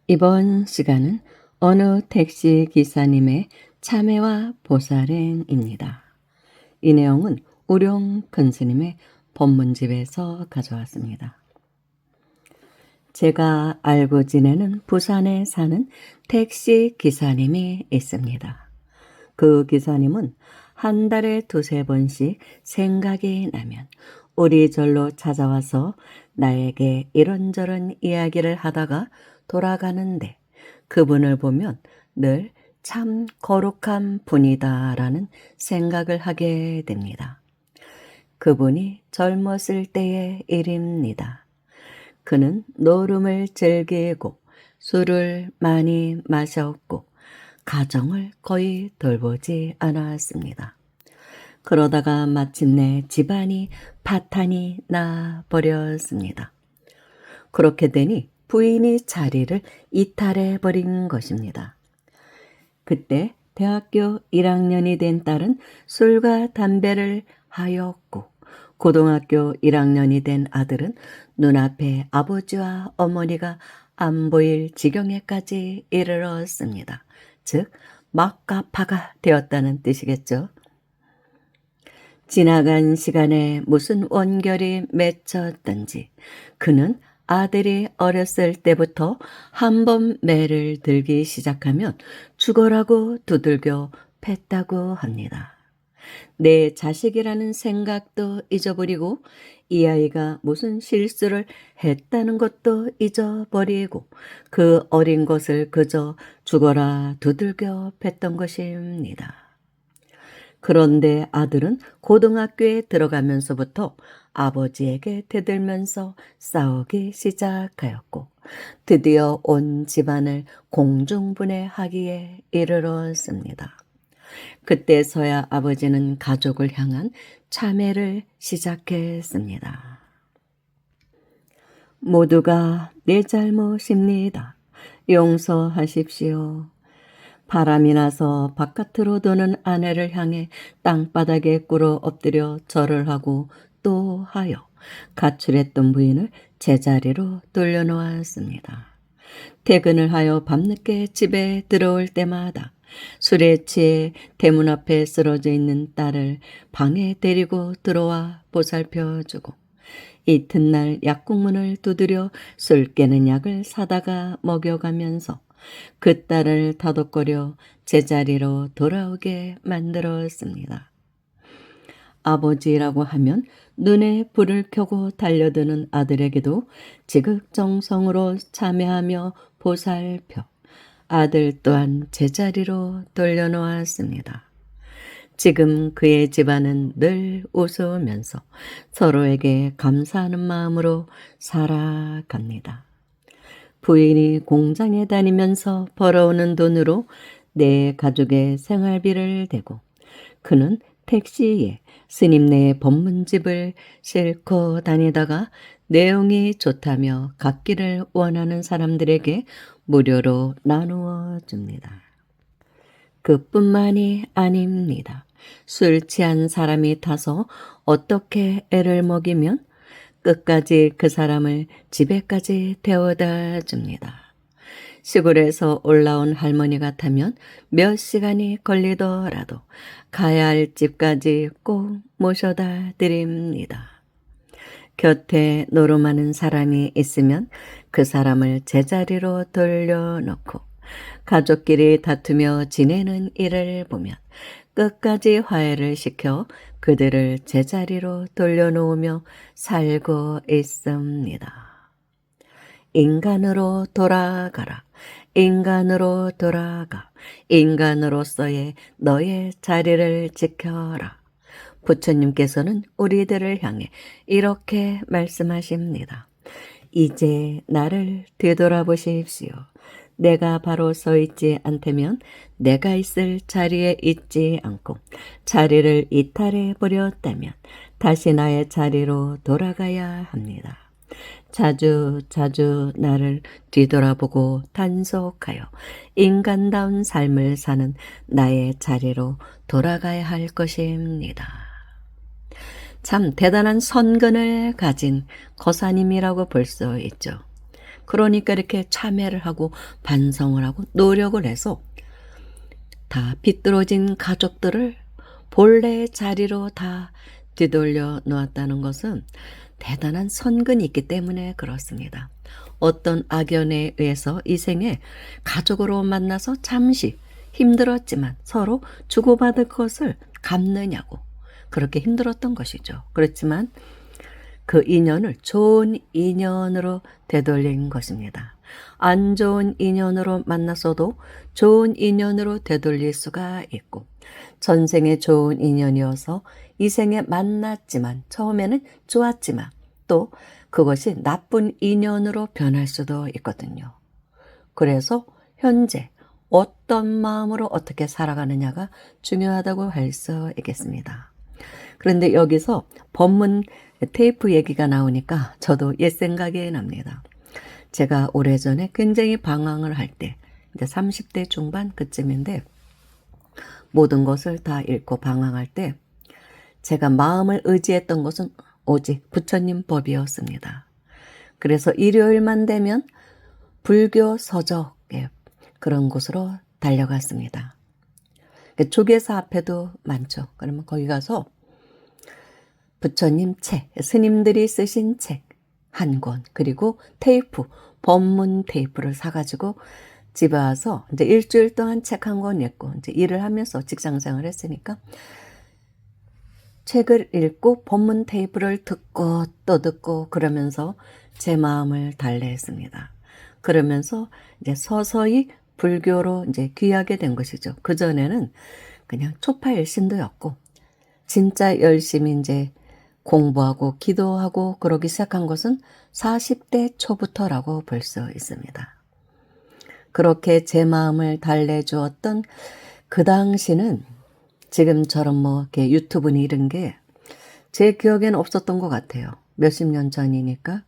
이번 시간은 어느 택시 기사님의 참회와 보살행입니다. 이 내용은 우룡 큰스님의 법문집에서 가져왔습니다. 제가 알고 지내는 부산에 사는 택시 기사님이 있습니다. 그 기사님은 한 달에 두세 번씩 생각이 나면 우리 절로 찾아와서 나에게 이런저런 이야기를 하다가 돌아가는데 그분을 보면 늘 참 거룩한 분이다라는 생각을 하게 됩니다. 그분이 젊었을 때의 일입니다. 그는 노름을 즐기고 술을 많이 마셨고 가정을 거의 돌보지 않았습니다. 그러다가 마침내 집안이 파탄이 나 버렸습니다. 그렇게 되니 부인이 자리를 이탈해 버린 것입니다. 그때 대학교 1학년이 된 딸은 술과 담배를 하였고 고등학교 1학년이 된 아들은 눈앞에 아버지와 어머니가 안 보일 지경에까지 이르렀습니다. 즉 막가파가 되었다는 뜻이겠죠. 지나간 시간에 무슨 원결이 맺혔던지 그는 아들이 어렸을 때부터 한 번 매를 들기 시작하면 죽어라고 두들겨 팼다고 합니다. 내 자식이라는 생각도 잊어버리고 이 아이가 무슨 실수를 했다는 것도 잊어버리고 그 어린 것을 그저 죽어라 두들겨 팼던 것입니다. 그런데 아들은 고등학교에 들어가면서부터 아버지에게 대들면서 싸우기 시작하였고 드디어 온 집안을 공중분해하기에 이르렀습니다. 그때서야 아버지는 가족을 향한 참회를 시작했습니다. 모두가 내 잘못입니다. 용서하십시오. 바람이 나서 바깥으로 도는 아내를 향해 땅바닥에 꿇어 엎드려 절을 하고 또 하여 가출했던 부인을 제자리로 돌려놓았습니다. 퇴근을 하여 밤늦게 집에 들어올 때마다 술에 취해 대문 앞에 쓰러져 있는 딸을 방에 데리고 들어와 보살펴주고 이튿날 약국문을 두드려 술 깨는 약을 사다가 먹여가면서 그 딸을 다독거려 제자리로 돌아오게 만들었습니다. 아버지라고 하면 눈에 불을 켜고 달려드는 아들에게도 지극정성으로 참여하며 보살펴 아들 또한 제자리로 돌려놓았습니다. 지금 그의 집안은 늘 웃으면서 서로에게 감사하는 마음으로 살아갑니다. 부인이 공장에 다니면서 벌어오는 돈으로 내 가족의 생활비를 대고 그는 택시에 스님네의 법문집을 싣고 다니다가 내용이 좋다며 갖기를 원하는 사람들에게 무료로 나누어 줍니다. 그뿐만이 아닙니다. 술 취한 사람이 타서 어떻게 애를 먹이면 끝까지 그 사람을 집에까지 데워다 줍니다. 시골에서 올라온 할머니 같으면 몇 시간이 걸리더라도 가야 할 집까지 꼭 모셔다 드립니다. 곁에 노름하는 사람이 있으면 그 사람을 제자리로 돌려놓고 가족끼리 다투며 지내는 일을 보면 끝까지 화해를 시켜 그들을 제자리로 돌려놓으며 살고 있습니다. 인간으로 돌아가라. 인간으로 돌아가. 인간으로서의 너의 자리를 지켜라. 부처님께서는 우리들을 향해 이렇게 말씀하십니다. 이제 나를 되돌아보십시오. 내가 바로 서 있지 않다면 내가 있을 자리에 있지 않고 자리를 이탈해 버렸다면 다시 나의 자리로 돌아가야 합니다. 자주 자주 나를 뒤돌아보고 단속하여 인간다운 삶을 사는 나의 자리로 돌아가야 할 것입니다. 참 대단한 선근을 가진 거사님이라고 볼 수 있죠. 그러니까 이렇게 참회를 하고 반성을 하고 노력을 해서 다 비뚤어진 가족들을 본래의 자리로 다 되돌려 놓았다는 것은 대단한 선근이 있기 때문에 그렇습니다. 어떤 악연에 의해서 이 생에 가족으로 만나서 잠시 힘들었지만 서로 주고받을 것을 갚느냐고 그렇게 힘들었던 것이죠. 그렇지만 그 인연을 좋은 인연으로 되돌린 것입니다. 안 좋은 인연으로 만났어도 좋은 인연으로 되돌릴 수가 있고 전생에 좋은 인연이어서 이 생에 만났지만 처음에는 좋았지만 또 그것이 나쁜 인연으로 변할 수도 있거든요. 그래서 현재 어떤 마음으로 어떻게 살아가느냐가 중요하다고 할 수 있겠습니다. 그런데 여기서 법문 테이프 얘기가 나오니까 저도 옛 생각이 납니다. 제가 오래전에 굉장히 방황을 할 때 이제 30대 중반 그쯤인데 모든 것을 다 잃고 방황할 때 제가 마음을 의지했던 것은 오직 부처님 법이었습니다. 그래서 일요일만 되면 불교 서적에 그런 곳으로 달려갔습니다. 조계사 앞에도 많죠. 그러면 거기 가서 부처님 책, 스님들이 쓰신 책 한 권, 그리고 테이프, 법문 테이프를 사가지고 집에 와서 이제 일주일 동안 책 한 권 읽고 이제 일을 하면서 직장생활을 했으니까 책을 읽고 법문 테이프를 듣고 또 듣고 그러면서 제 마음을 달래했습니다. 그러면서 이제 서서히 불교로 이제 귀하게 된 것이죠. 그전에는 그냥 초파일신도였고 진짜 열심히 이제 공부하고 기도하고 그러기 시작한 것은 40대 초부터라고 볼 수 있습니다. 그렇게 제 마음을 달래주었던 그 당시는 지금처럼 뭐 이렇게 유튜브니 이런 게 제 기억에는 없었던 것 같아요. 몇십 년 전이니까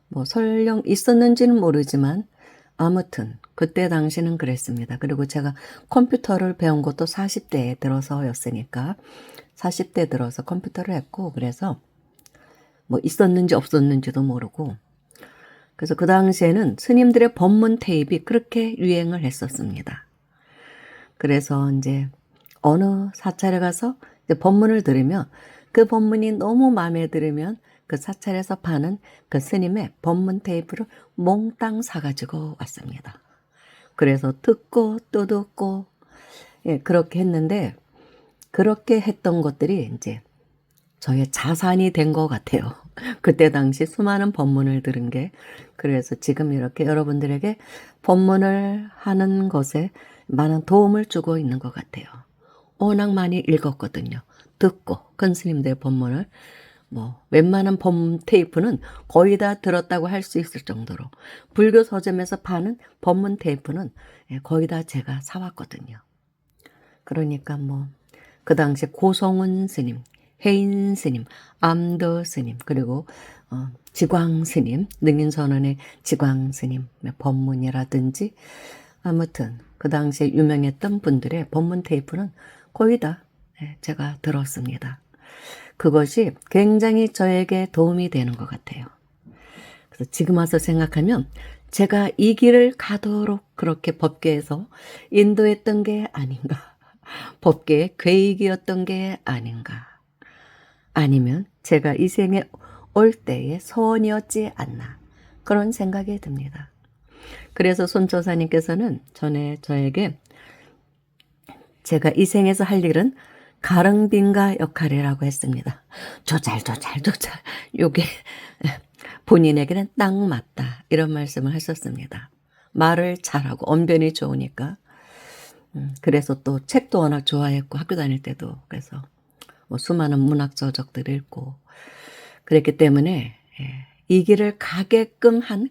뭐 설령 있었는지는 모르지만 아무튼 그때 당시는 그랬습니다. 그리고 제가 컴퓨터를 배운 것도 40대에 들어서였으니까 40대 들어서 컴퓨터를 했고 그래서 뭐 있었는지 없었는지도 모르고 그래서 그 당시에는 스님들의 법문 테이프가 그렇게 유행을 했었습니다. 그래서 이제 어느 사찰에 가서 이제 법문을 들으면 그 법문이 너무 마음에 들으면 그 사찰에서 파는 그 스님의 법문 테이프를 몽땅 사가지고 왔습니다. 그래서 듣고 또 듣고 그렇게 했는데 그렇게 했던 것들이 이제 저의 자산이 된 것 같아요. 그때 당시 수많은 법문을 들은 게 그래서 지금 이렇게 여러분들에게 법문을 하는 것에 많은 도움을 주고 있는 것 같아요. 워낙 많이 읽었거든요. 듣고 큰 스님들의 법문을 뭐 웬만한 법문 테이프는 거의 다 들었다고 할 수 있을 정도로 불교 서점에서 파는 법문 테이프는 거의 다 제가 사왔거든요. 그러니까 뭐 그 당시 고성훈 스님, 해인 스님, 암도 스님 그리고 지광 스님, 능인선언의 지광 스님 법문이라든지 아무튼 그 당시에 유명했던 분들의 법문 테이프는 거의 다 제가 들었습니다. 그것이 굉장히 저에게 도움이 되는 것 같아요. 그래서 지금 와서 생각하면 제가 이 길을 가도록 그렇게 법계에서 인도했던 게 아닌가. 법계의 괴익이었던 게 아닌가. 아니면 제가 이 생에 올 때의 소원이었지 않나. 그런 생각이 듭니다. 그래서 손조사님께서는 전에 저에게 제가 이 생에서 할 일은 가릉빙가 역할이라고 했습니다. 조잘. 요게 본인에게는 딱 맞다. 이런 말씀을 하셨습니다. 말을 잘하고 언변이 좋으니까. 그래서 또 책도 워낙 좋아했고 학교 다닐 때도 그래서 뭐 수많은 문학 저작들을 읽고 그랬기 때문에 이 길을 가게끔 한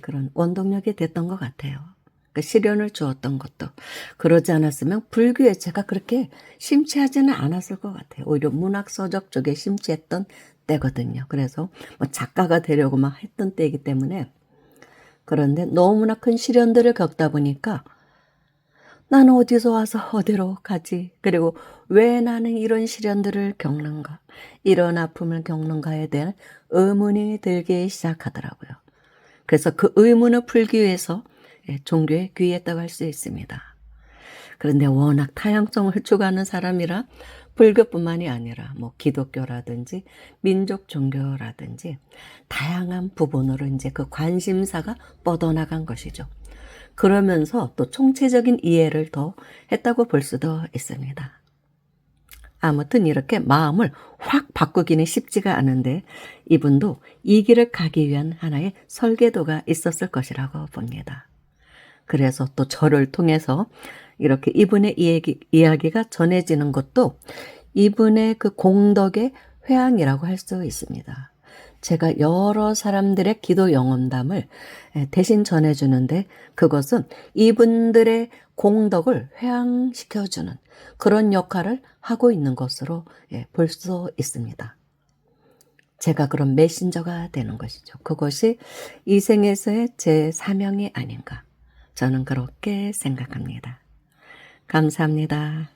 그런 원동력이 됐던 것 같아요. 그러니까 시련을 주었던 것도 그러지 않았으면 불교에 제가 그렇게 심취하지는 않았을 것 같아요. 오히려 문학 서적 쪽에 심취했던 때거든요. 그래서 뭐 작가가 되려고 막 했던 때이기 때문에 그런데 너무나 큰 시련들을 겪다 보니까 나는 어디서 와서 어디로 가지? 그리고 왜 나는 이런 시련들을 겪는가? 이런 아픔을 겪는가에 대한 의문이 들기 시작하더라고요. 그래서 그 의문을 풀기 위해서 종교에 귀했다고 할 수 있습니다. 그런데 워낙 타향성을 추구하는 사람이라 불교뿐만이 아니라 뭐 기독교라든지 민족 종교라든지 다양한 부분으로 이제 그 관심사가 뻗어나간 것이죠. 그러면서 또 총체적인 이해를 더 했다고 볼 수도 있습니다. 아무튼 이렇게 마음을 확 바꾸기는 쉽지가 않은데 이분도 이 길을 가기 위한 하나의 설계도가 있었을 것이라고 봅니다. 그래서 또 저를 통해서 이렇게 이분의 이야기가 전해지는 것도 이분의 그 공덕의 회항이라고 할 수 있습니다. 제가 여러 사람들의 기도 영험담을 대신 전해주는데 그것은 이분들의 공덕을 회항시켜주는 그런 역할을 하고 있는 것으로 볼 수 있습니다. 제가 그런 메신저가 되는 것이죠. 그것이 이 생에서의 제 사명이 아닌가. 저는 그렇게 생각합니다. 감사합니다.